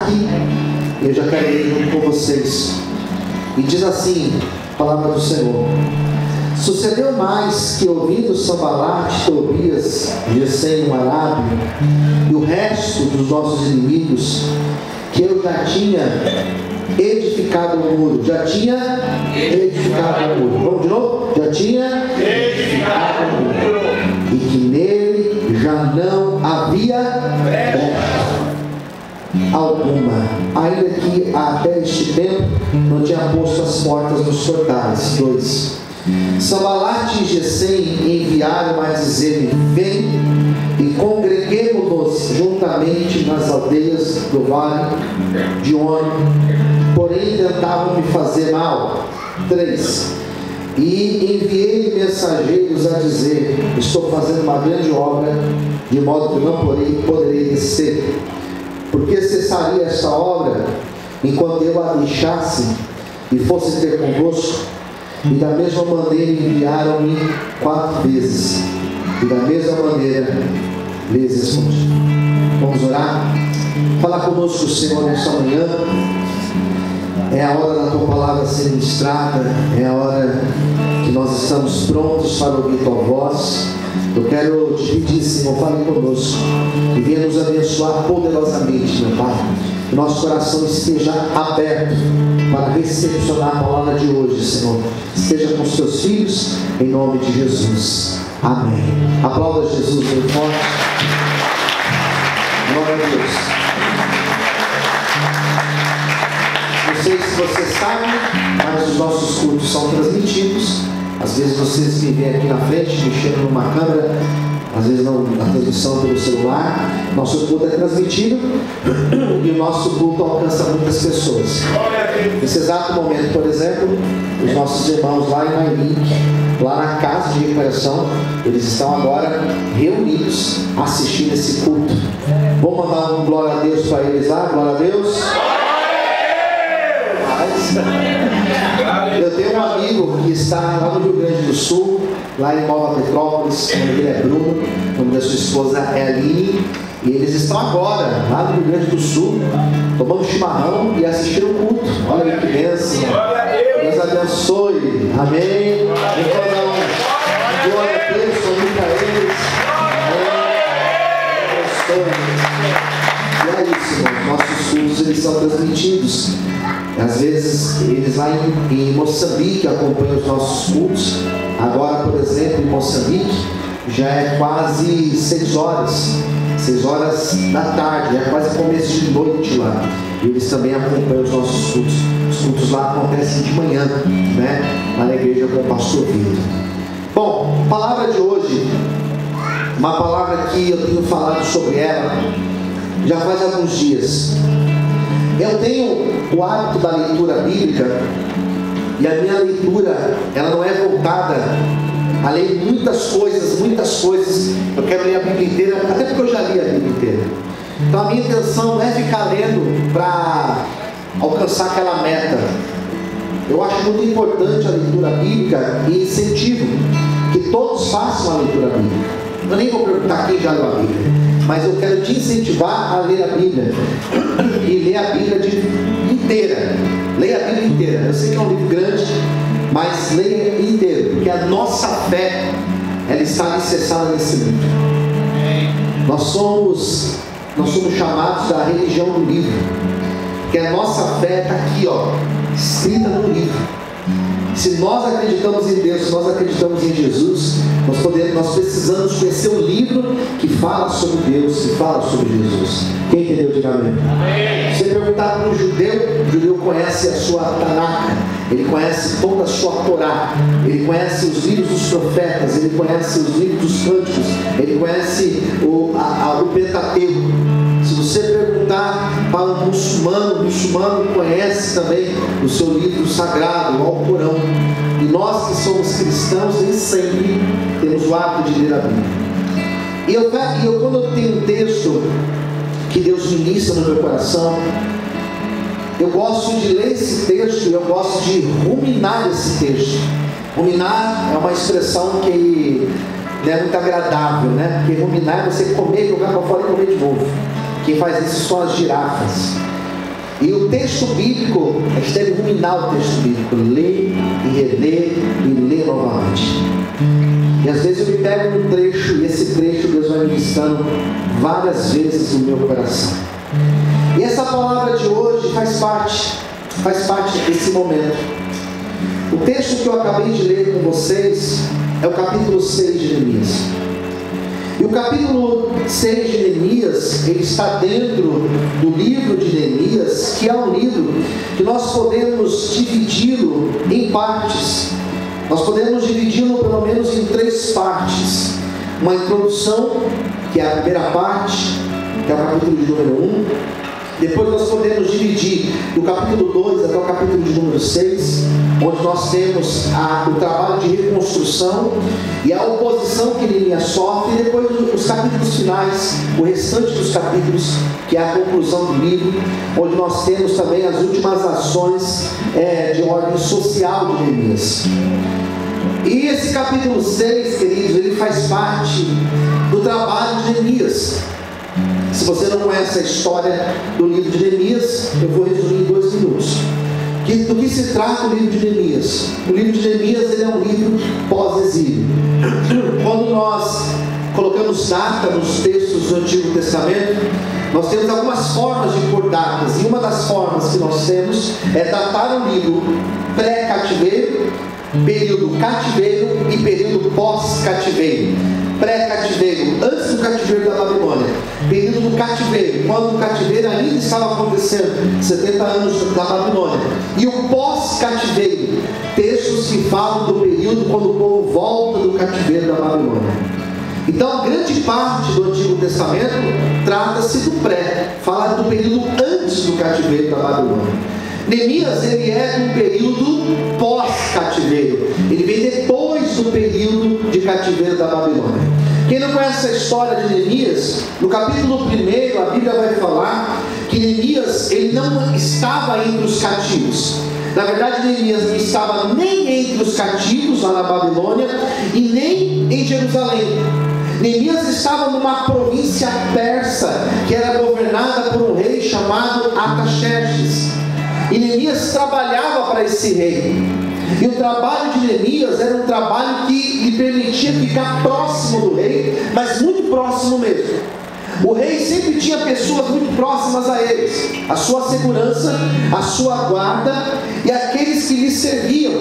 aqui, eu já quero ir junto com vocês. E diz assim a palavra do Senhor: sucedeu mais que, ouvindo Sambalate, Tobias, Gesem, o arábio, e o resto dos nossos inimigos, que eu já tinha edificado o muro. Já tinha edificado o muro. Vamos de novo? Já tinha edificado o muro. E que nele já não havia brecha alguma, ainda que até este tempo não tinha posto as portas nos portais. 2. Sambalate e Gesem enviaram a dizer-me: vem e congreguemo-nos juntamente nas aldeias do vale de Ono, porém tentavam me fazer mal. 3. E enviei mensageiros a dizer: estou fazendo uma grande obra, de modo que não poderei descer. Porque cessaria esta obra enquanto eu a deixasse e fosse ter convosco? E da mesma maneira enviaram-me 4 vezes, e da mesma maneira lhes respondi. Vamos orar? Fala conosco, Senhor, nesta manhã. É a hora da tua palavra ser ministrada, é a hora que nós estamos prontos para ouvir tua voz. Eu quero te pedir, Senhor, fale conosco e venha nos abençoar poderosamente, meu Pai. Que nosso coração esteja aberto para recepcionar a palavra de hoje, Senhor. Esteja com os teus filhos, em nome de Jesus. Amém. Aplauda Jesus bem forte. Glória a Deus. Não sei se você sabe, mas os nossos cultos são transmitidos. Às vezes vocês me veem aqui na frente, mexendo numa câmera, às vezes não, na transmissão pelo celular. Nosso culto é transmitido e o nosso culto alcança muitas pessoas. Nesse exato momento, por exemplo, os nossos irmãos lá em Mairink, lá na casa de recuperação, eles estão agora reunidos assistindo esse culto. Vou mandar um glória a Deus para eles lá. Glória a Deus. Eu tenho um amigo que está lá no Rio Grande do Sul, lá em Nova Petrópolis. O nome dele é Bruno, o nome da sua esposa é Aline, e eles estão agora lá no Rio Grande do Sul tomando chimarrão e assistindo o culto. Olha que bênção. Deus abençoe. Amém. Então, glória a Deus, sorri para eles. Amém. E é isso, irmão. Nossos cultos eles são transmitidos. Às vezes eles lá em Moçambique acompanham os nossos cultos. Agora, por exemplo, em Moçambique já é quase 6 horas da tarde, já é quase começo de noite lá. E eles também acompanham os nossos cultos. Os cultos lá acontecem de manhã, né? Lá na igreja com o pastor Vitor. Bom, a palavra de hoje, uma palavra que eu tenho falado sobre ela já faz alguns dias. Eu tenho o hábito da leitura bíblica, e a minha leitura, ela não é voltada a ler muitas coisas. Eu quero ler a Bíblia inteira, até porque eu já li a Bíblia inteira. Então a minha intenção não é ficar lendo para alcançar aquela meta. Eu acho muito importante a leitura bíblica e incentivo que todos façam a leitura bíblica. Eu nem vou perguntar quem já leu a Bíblia, mas eu quero te incentivar a ler a Bíblia e ler a Bíblia inteira. Leia a Bíblia inteira. Eu sei que é um livro grande, mas leia inteiro, porque a nossa fé, ela está alicerçada nesse livro. Nós somos chamados da religião do livro, porque a nossa fé está aqui, ó, escrita no livro. Se nós acreditamos em Deus, se nós acreditamos em Jesus, nós precisamos conhecer o livro que fala sobre Deus, que fala sobre Jesus. Quem entendeu, diga amém. Se você perguntar para um judeu, o judeu conhece a sua Tanakh, ele conhece toda a sua Torá, ele conhece os livros dos profetas, ele conhece os livros dos cânticos, ele conhece o Pentateuco. Se você perguntar para um muçulmano, o muçulmano conhece também o seu livro sagrado, o Alcorão. E nós que somos cristãos, nem sempre temos o hábito de ler a Bíblia. E eu quando eu tenho um texto que Deus ministra no meu coração, eu gosto de ler esse texto e eu gosto de ruminar esse texto. Ruminar é uma expressão que não é muito agradável, né? Porque ruminar é você comer, jogar para fora e comer de novo. Quem faz isso são as girafas. E o texto bíblico, a gente deve ruminar o texto bíblico, ler e reler e ler novamente. E às vezes eu me pego num trecho, e esse trecho Deus vai ministrando várias vezes no meu coração. E essa palavra de hoje faz parte desse momento. O texto que eu acabei de ler com vocês é o capítulo 6 de Neemias. E o capítulo 6 de Neemias, ele está dentro do livro de Neemias, que é um livro que nós podemos dividi-lo em partes. Nós podemos dividi-lo pelo menos em 3 partes. Uma introdução, que é a primeira parte, que é o capítulo de número 1. Depois nós podemos dividir do capítulo 2 até o capítulo de número 6, onde nós temos o trabalho de reconstrução e a oposição que Neemias sofre, e depois os capítulos finais, o restante dos capítulos, que é a conclusão do livro, onde nós temos também as últimas ações de ordem social de Neemias. E esse capítulo 6, queridos, ele faz parte do trabalho de Neemias. Se você não conhece a história do livro de Neemias, eu vou resumir em 2 minutos. Do que se trata o livro de Neemias? O livro de Neemias, ele é um livro pós-exílio. Quando nós colocamos data nos textos do Antigo Testamento, nós temos algumas formas de pôr datas. E uma das formas que nós temos é datar o livro pré-cativeiro, período cativeiro e período pós-cativeiro. Pré-cativeiro, antes do cativeiro da Babilônia. Período do cativeiro, quando o cativeiro ainda estava acontecendo, 70 anos da Babilônia. E o pós-cativeiro, textos que falam do período quando o povo volta do cativeiro da Babilônia. Então, grande parte do Antigo Testamento trata-se do pré, fala do período antes do cativeiro da Babilônia. Neemias, ele é um período pós-cativeiro. Ele vem depois do período de cativeiro da Babilônia. Quem não conhece a história de Neemias, no capítulo 1, a Bíblia vai falar que Neemias, ele não estava entre os cativos. Na verdade, Neemias não estava nem entre os cativos lá na Babilônia e nem em Jerusalém. Neemias estava numa província persa que era governada por um rei chamado Artaxerxes. E Neemias trabalhava para esse rei. E o trabalho de Neemias era um trabalho que lhe permitia ficar próximo do rei, mas muito próximo mesmo. O rei sempre tinha pessoas muito próximas a eles, a sua segurança, a sua guarda e aqueles que lhe serviam.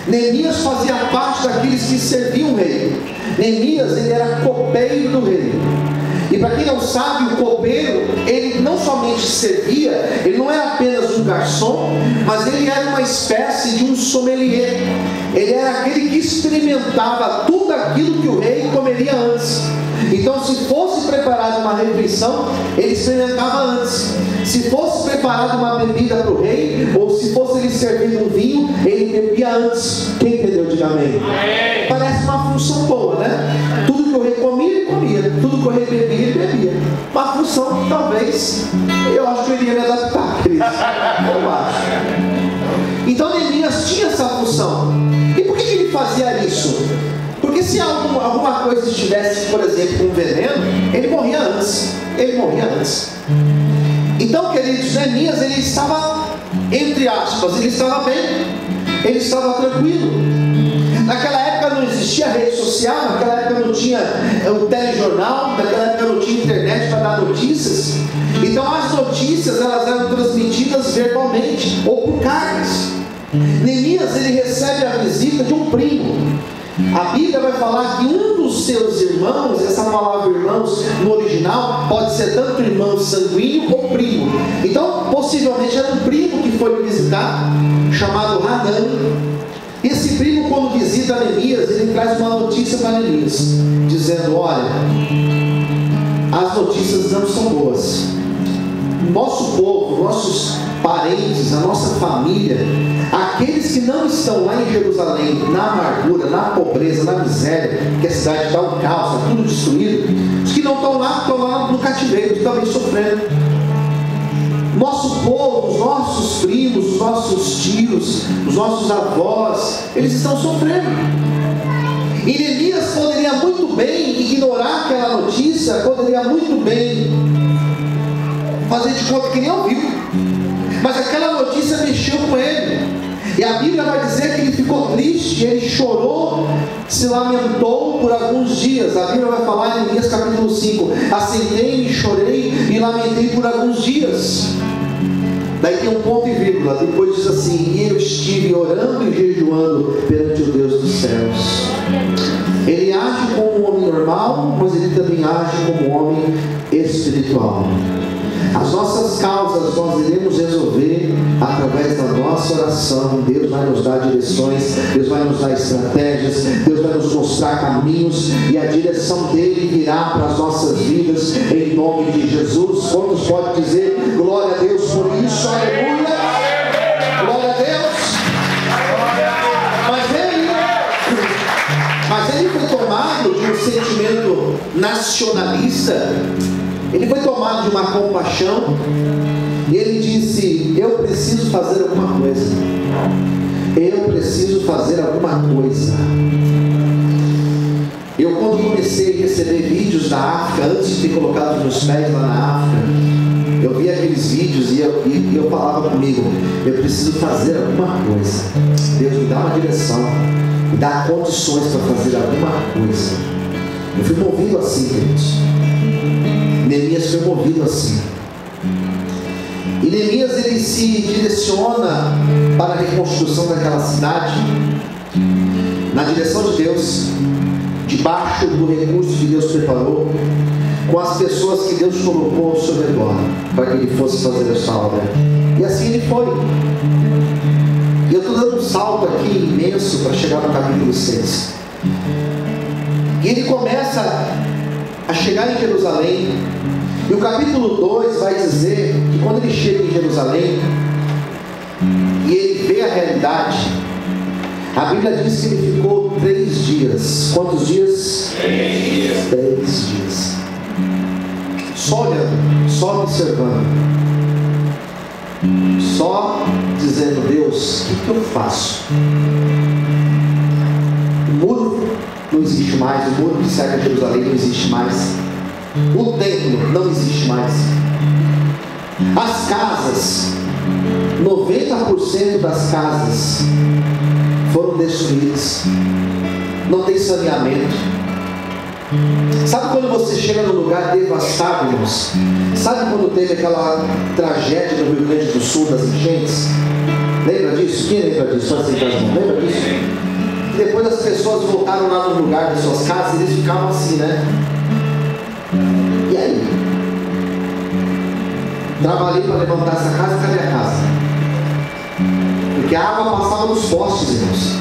Neemias fazia parte daqueles que serviam o rei. Neemias, ele era copeiro do rei. E para quem não sabe, o copeiro, ele não somente servia, ele não era apenas um garçom, mas ele era uma espécie de um sommelier. Ele era aquele que experimentava tudo aquilo que o rei comeria antes. Então, se fosse preparada uma refeição, ele experimentava antes. Se fosse preparada uma bebida para o rei, ou se fosse ele servido um vinho, ele bebia antes. Quem entendeu? Diga amém. Parece uma função boa, né? Tudo que o rei comia, ele comia. Tudo que o rei bebia, ele bebia. Uma função que talvez, eu acho que eu iria me adaptar, queridos. Eu acho. Então, Neemias tinha essa função. E por que ele fazia isso? Porque se alguma coisa estivesse, por exemplo, com veneno, ele morria antes. Ele morria antes. Então, queridos, Neemias, ele estava, entre aspas, ele estava bem. Ele estava tranquilo. Naquela época não existia rede social, naquela época não tinha o telejornal, naquela época não tinha internet para dar notícias. Então as notícias, elas eram transmitidas verbalmente ou por cartas. Neemias, ele recebe a visita de um primo. A Bíblia vai falar que um dos seus irmãos, essa palavra irmãos no original pode ser tanto irmão sanguíneo ou primo. Então possivelmente era um primo que foi visitar, chamado Hanani. Esse primo, quando visita Neemias, ele traz uma notícia para Neemias, dizendo: olha, as notícias não são boas. O nosso povo, nossos parentes, a nossa família, aqueles que não estão lá em Jerusalém, na amargura, na pobreza, na miséria, que a cidade está um caos, está tudo destruído, os que não estão lá no cativeiro, também sofrendo. Nosso povo, os nossos primos, os nossos tios, os nossos avós, eles estão sofrendo. E Neemias poderia muito bem ignorar aquela notícia, poderia muito bem fazer de conta que nem ouviu. Mas aquela notícia mexeu com ele. E a Bíblia vai dizer que ele ficou triste, ele chorou, se lamentou por alguns dias. A Bíblia vai falar em Neemias capítulo 5: assentei-me, chorei e lamentei por alguns dias. Daí tem um ponto e vírgula, depois diz assim: e eu estive orando e jejuando perante o Deus dos céus. Ele age como um homem normal, mas ele também age como um homem espiritual. As nossas causas nós iremos resolver através da nossa oração. Deus vai nos dar direções, Deus vai nos dar estratégias, Deus vai nos mostrar caminhos, e a direção dele virá para as nossas vidas, em nome de Jesus. Quantos podem dizer glória a Deus por isso? Aleluia! Glória a Deus! Mas ele foi tomado de um sentimento nacionalista. Ele foi tomado de uma compaixão, e ele disse: eu preciso fazer alguma coisa. Eu preciso fazer alguma coisa. Eu, quando comecei a receber vídeos da África, antes de ter colocado meus pés lá na África, eu via aqueles vídeos e eu falava comigo: eu preciso fazer alguma coisa. Deus me dá uma direção, me dá condições para fazer alguma coisa. Eu fui movido assim, queridos. Neemias foi movido assim. E Neemias, ele se direciona para a reconstrução daquela cidade, na direção de Deus, debaixo do recurso que Deus preparou, com as pessoas que Deus colocou ao seu redor, para que ele fosse fazer essa obra. E assim ele foi. E eu estou dando um salto aqui imenso para chegar no capítulo 6. E ele começa a chegar em Jerusalém. E o capítulo 2 vai dizer que quando ele chega em Jerusalém e ele vê a realidade, a Bíblia diz que ele ficou 3 dias. Quantos dias? 3 dias. 3 dias. Só olhando, só observando, só dizendo: Deus, o que eu faço? O muro não existe mais, o muro que cerca Jerusalém não existe mais, o templo não existe mais, as casas, 90% das casas foram destruídas, não tem saneamento. Sabe quando você chega num lugar devastado, irmãos? Sabe quando teve aquela tragédia no Rio Grande do Sul das enchentes? Lembra disso? Quem lembra disso? Lembra disso? Depois as pessoas voltaram lá no lugar das suas casas e eles ficavam assim, né? E aí? Trabalhei para levantar essa casa, cadê a casa? Porque a água passava nos postes, irmãos.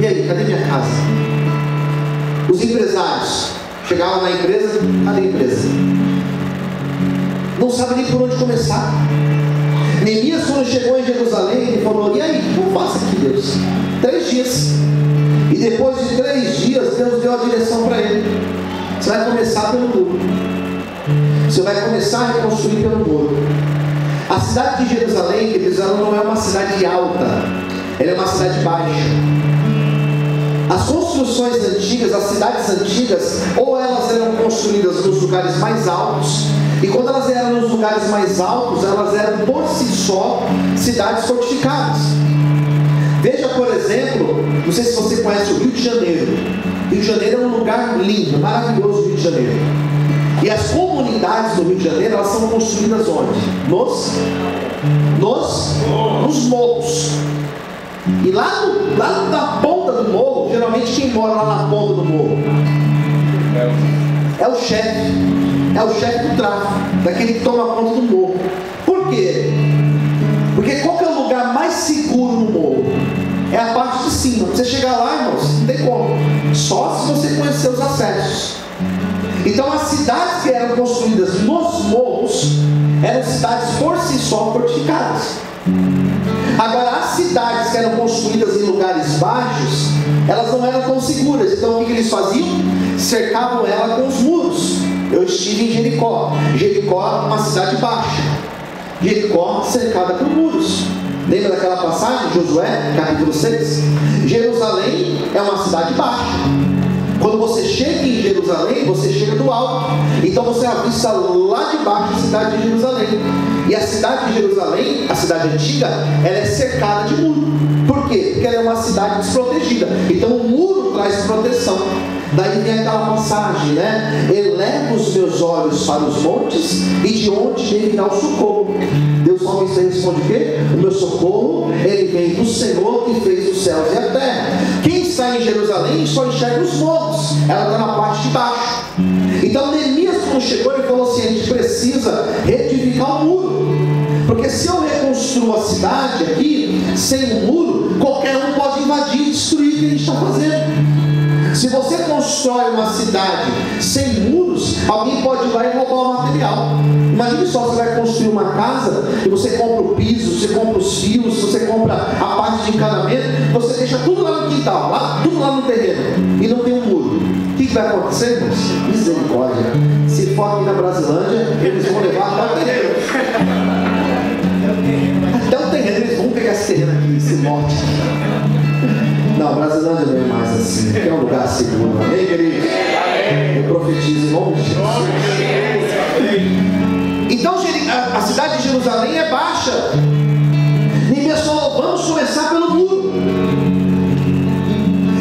E aí, cadê minha casa? Os empresários chegavam na empresa, cadê a empresa? Não sabe nem por onde começar. Neemias, quando chegou em Jerusalém, ele falou: e aí, o que eu faço aqui, Deus? 3 dias. E depois de 3 dias, Deus deu a direção para ele. Você vai começar pelo muro. Você vai começar a reconstruir pelo muro. A cidade de Jerusalém, queridos, ela não é uma cidade alta, ela é uma cidade baixa. As construções antigas, as cidades antigas, ou elas eram construídas nos lugares mais altos, e quando elas eram nos lugares mais altos, elas eram por si só cidades fortificadas. Veja, por exemplo, não sei se você conhece o Rio de Janeiro. Rio de Janeiro é um lugar lindo, maravilhoso, o Rio de Janeiro. E as comunidades do Rio de Janeiro, elas são construídas onde? Nos morros. E lá na ponta do morro, geralmente quem mora lá na ponta do morro é o chefe do tráfico, daquele que toma conta do morro. Por quê? Porque qual que é o lugar mais seguro no morro? É a parte de cima. Você chegar lá, irmãos, não tem como, só se você conhecer os acessos. Então as cidades que eram construídas nos morros eram cidades por si só fortificadas. Agora, as cidades que eram construídas em lugares baixos, elas não eram tão seguras. Então o que eles faziam? Cercavam ela com os muros. Eu estive em Jericó. Jericó é uma cidade baixa. Jericó cercada por muros. Lembra daquela passagem, Josué, capítulo 6? Jerusalém é uma cidade baixa. Quando você chega em Jerusalém, você chega do alto. Então você avista lá de baixo a cidade de Jerusalém. E a cidade de Jerusalém, a cidade antiga, ela é cercada de muro. Por quê? Porque ela é uma cidade desprotegida. Então o muro traz proteção. Daí vem aquela passagem, né? Eleva os meus olhos para os montes, e de onde virá o socorro? Deus salmista responde o quê? O meu socorro, ele vem do Senhor que fez os céus e a terra. Quem está em Jerusalém só enxerga os montes, ela está na parte de baixo. Então Neemias, quando chegou, ele falou assim: a gente precisa reedificar o muro, porque se eu reconstruo a cidade aqui sem um muro, qualquer um pode invadir e destruir o que a gente está fazendo. Se você constrói uma cidade sem muros, alguém pode ir lá e roubar o material. Imagine só, você vai construir uma casa e você compra o piso, você compra os fios, você compra a parte de encanamento, você deixa tudo lá no quintal, tudo lá no terreno, e não tem um muro. O que vai acontecer, irmãos? Misericórdia. Se for aqui na Brasilândia, eles vão levar até o terreno. Até o terreno, eles vão pegar esse terreno aqui, esse monte. Não, Brasilândia não é mais assim. Aqui é um lugar seguro. Amém, queridos? Eu profetizo em nome de Jesus. Então a cidade de Jerusalém é baixa. Neemias falou: vamos começar pelo muro.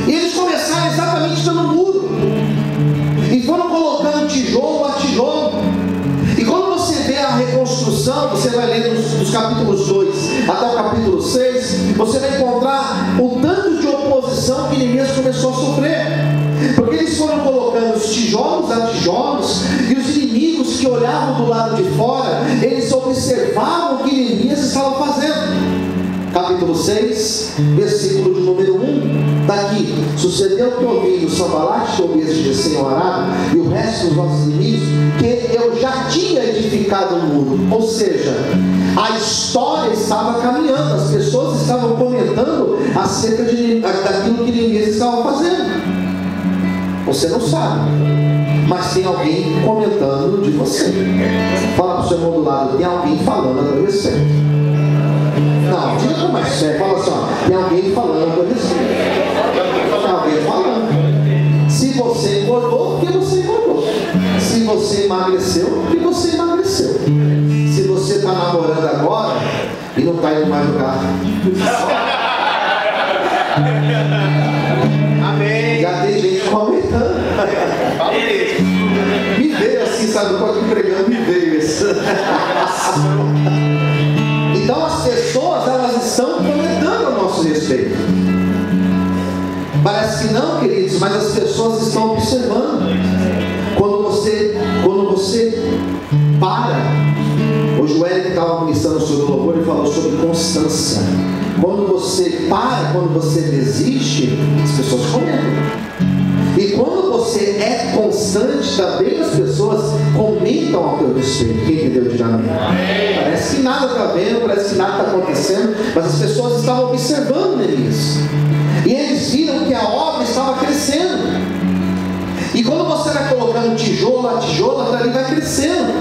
E eles começaram exatamente pelo muro. E foram colocando tijolo a tijolo. E quando você vê a reconstrução, você vai ler dos capítulos 2 até o capítulo 6, você vai encontrar o tanto de oposição que Neemias começou a sofrer. Porque eles foram colocando os tijolos a tijolos, e os inimigos que olhavam do lado de fora, eles observavam o que Neemias estava fazendo. Capítulo 6, versículo de número 1, daqui: sucedeu que ouvi o Sanbalate, Tobias de Gesem o Arábio, e o resto dos nossos inimigos, que eu já tinha edificado um muro. Ou seja, a história estava caminhando, as pessoas estavam comentando acerca daquilo que Neemias estava fazendo. Você não sabe, mas tem alguém comentando de você. Fala para o seu irmão do lado: tem alguém falando a teu respeito. Não, diga como é sério. Fala assim: ó, tem alguém falando a respeito. Tem alguém falando. Se você engordou, porque você engordou. Se você emagreceu, porque você emagreceu. Se você está namorando agora e não está indo mais lugar. Amém. Já tem gente comentando. Me veio assim, sabe? Eu estou aqui pregando, me veio isso. Então as pessoas, elas estão comentando a nosso respeito. Parece que não, queridos, mas as pessoas estão observando. Quando você para. Hoje o Eric estava ministrando sobre o louvor e falou sobre constância. Quando você para, quando você desiste, as pessoas comentam. E quando você é constante, também as pessoas comentam ao teu respeito. Quem entendeu de amém? Parece que nada está vendo, parece que nada está acontecendo, mas as pessoas estavam observando Neemias. E eles viram que a obra estava crescendo. E quando você vai colocando tijolo a tijolo, ali vai crescendo.